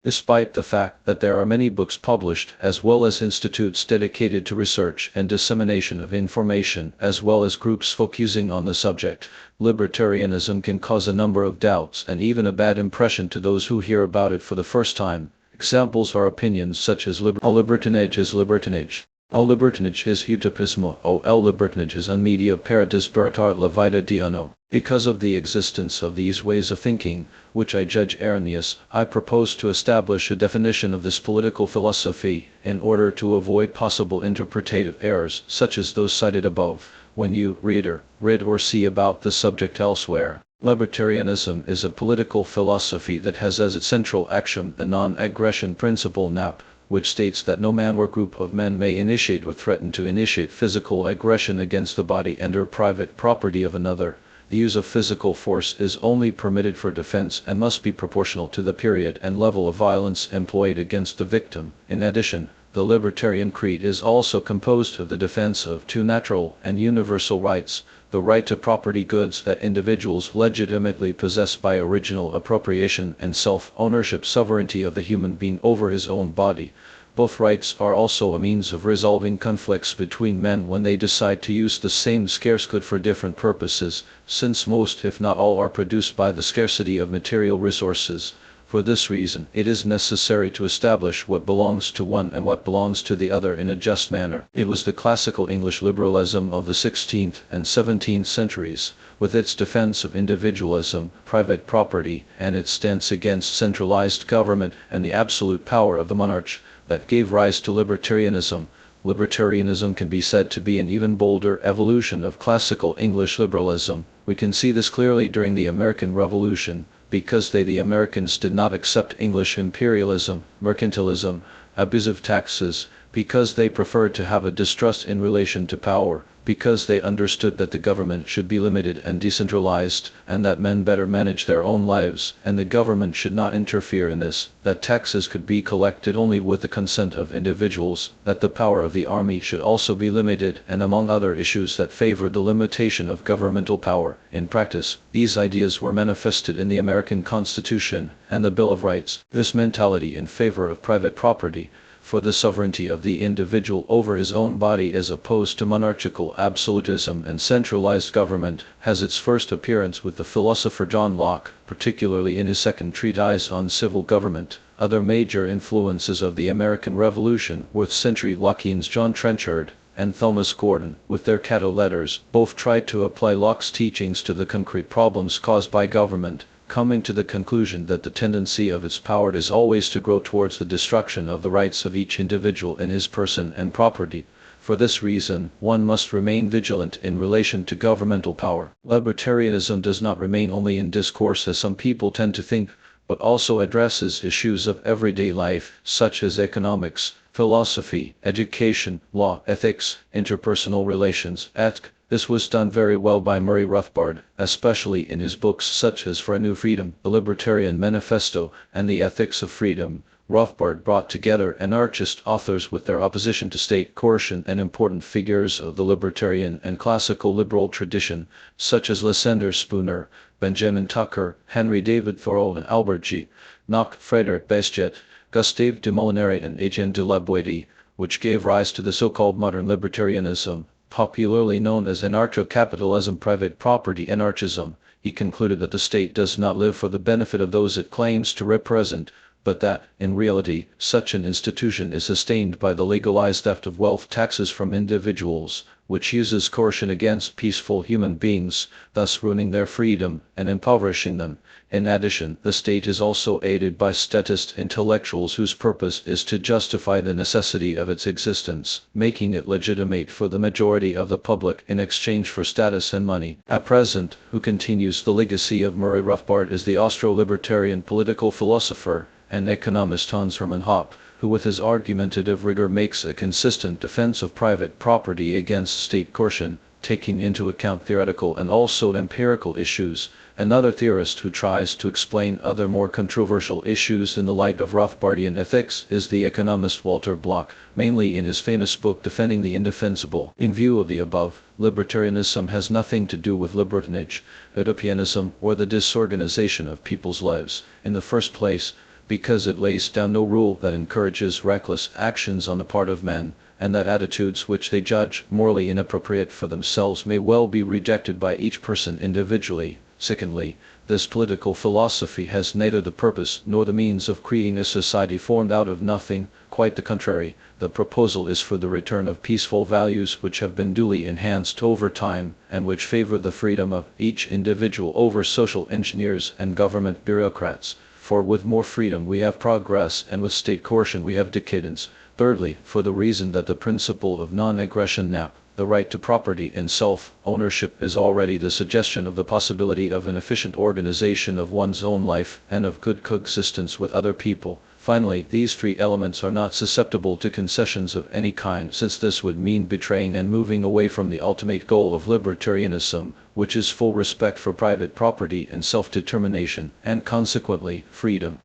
Despite the fact that there are many books published as well as institutes dedicated to research and dissemination of information as well as groups focusing on the subject, libertarianism can cause a number of doubts and even a bad impression to those who hear about it for the first time. Examples are opinions such as all libertinage is libertinage. All libertinage is utopismo, all libertinage is un media per despertar la vida di uno. Because of the existence of these ways of thinking, which I judge erroneous, I propose to establish a definition of this political philosophy, in order to avoid possible interpretative errors such as those cited above, when you, reader, read or see about the subject elsewhere. Libertarianism is a political philosophy that has as its central axiom the non-aggression principle NAP, which states that no man or group of men may initiate or threaten to initiate physical aggression against the body and or private property of another. The use of physical force is only permitted for defense and must be proportional to the period and level of violence employed against the victim. In addition, the libertarian creed is also composed of the defense of two natural and universal rights: the right to property goods that individuals legitimately possess by original appropriation and self-ownership sovereignty of the human being over his own body. Both rights are also a means of resolving conflicts between men when they decide to use the same scarce good for different purposes, since most if not all are produced by the scarcity of material resources. For this reason, it is necessary to establish what belongs to one and what belongs to the other in a just manner. It was the classical English liberalism of the 16th and 17th centuries, with its defense of individualism, private property, and its stance against centralized government and the absolute power of the monarch, that gave rise to libertarianism. Libertarianism can be said to be an even bolder evolution of classical English liberalism. We can see this clearly during the American Revolution, because the Americans did not accept English imperialism, mercantilism, abusive taxes, because they preferred to have a distrust in relation to power, because they understood that the government should be limited and decentralized, and that men better manage their own lives, and the government should not interfere in this, that taxes could be collected only with the consent of individuals, that the power of the army should also be limited, and among other issues that favored the limitation of governmental power. In practice, these ideas were manifested in the American Constitution and the Bill of Rights. This mentality in favor of private property, for the sovereignty of the individual over his own body as opposed to monarchical absolutism and centralized government, has its first appearance with the philosopher John Locke, particularly in his second treatise on civil government. Other major influences of the American Revolution were century Lockeans John Trenchard and Thomas Gordon, with their Cato letters. Both tried to apply Locke's teachings to the concrete problems caused by government, coming to the conclusion that the tendency of its power is always to grow towards the destruction of the rights of each individual in his person and property. For this reason, one must remain vigilant in relation to governmental power. Libertarianism does not remain only in discourse as some people tend to think, but also addresses issues of everyday life, such as economics, philosophy, education, law, ethics, interpersonal relations, etc. This was done very well by Murray Rothbard, especially in his books such as For a New Freedom, The Libertarian Manifesto, and The Ethics of Freedom. Rothbard brought together anarchist authors with their opposition to state coercion and important figures of the libertarian and classical liberal tradition, such as Lysander Spooner, Benjamin Tucker, Henry David Thoreau and Albert G. Nock, Frédéric Bastiat, Gustave de Molinari and Etienne de la Boétie, which gave rise to the so-called modern libertarianism, popularly known as anarcho-capitalism, private property anarchism. He concluded that the state does not live for the benefit of those it claims to represent, but that, in reality, such an institution is sustained by the legalized theft of wealth taxes from individuals, which uses coercion against peaceful human beings, thus ruining their freedom and impoverishing them. In addition, the state is also aided by statist intellectuals whose purpose is to justify the necessity of its existence, making it legitimate for the majority of the public in exchange for status and money. At present, who continues the legacy of Murray Rothbard is the Austro-libertarian political philosopher and economist Hans Hermann Hoppe, who with his argumentative rigor makes a consistent defense of private property against state coercion, taking into account theoretical and also empirical issues. Another theorist who tries to explain other more controversial issues in the light of Rothbardian ethics is the economist Walter Block, mainly in his famous book Defending the Indefensible. In view of the above, libertarianism has nothing to do with libertinage, utopianism, or the disorganization of people's lives. In the first place, because it lays down no rule that encourages reckless actions on the part of men, and that attitudes which they judge morally inappropriate for themselves may well be rejected by each person individually. Secondly, this political philosophy has neither the purpose nor the means of creating a society formed out of nothing, quite the contrary. The proposal is for the return of peaceful values which have been duly enhanced over time, and which favor the freedom of each individual over social engineers and government bureaucrats. For with more freedom we have progress, and with state coercion we have decadence. Thirdly, for the reason that the principle of non-aggression the right to property and self-ownership is already the suggestion of the possibility of an efficient organization of one's own life and of good coexistence with other people. Finally, these three elements are not susceptible to concessions of any kind, since this would mean betraying and moving away from the ultimate goal of libertarianism, which is full respect for private property and self-determination, and consequently, freedom.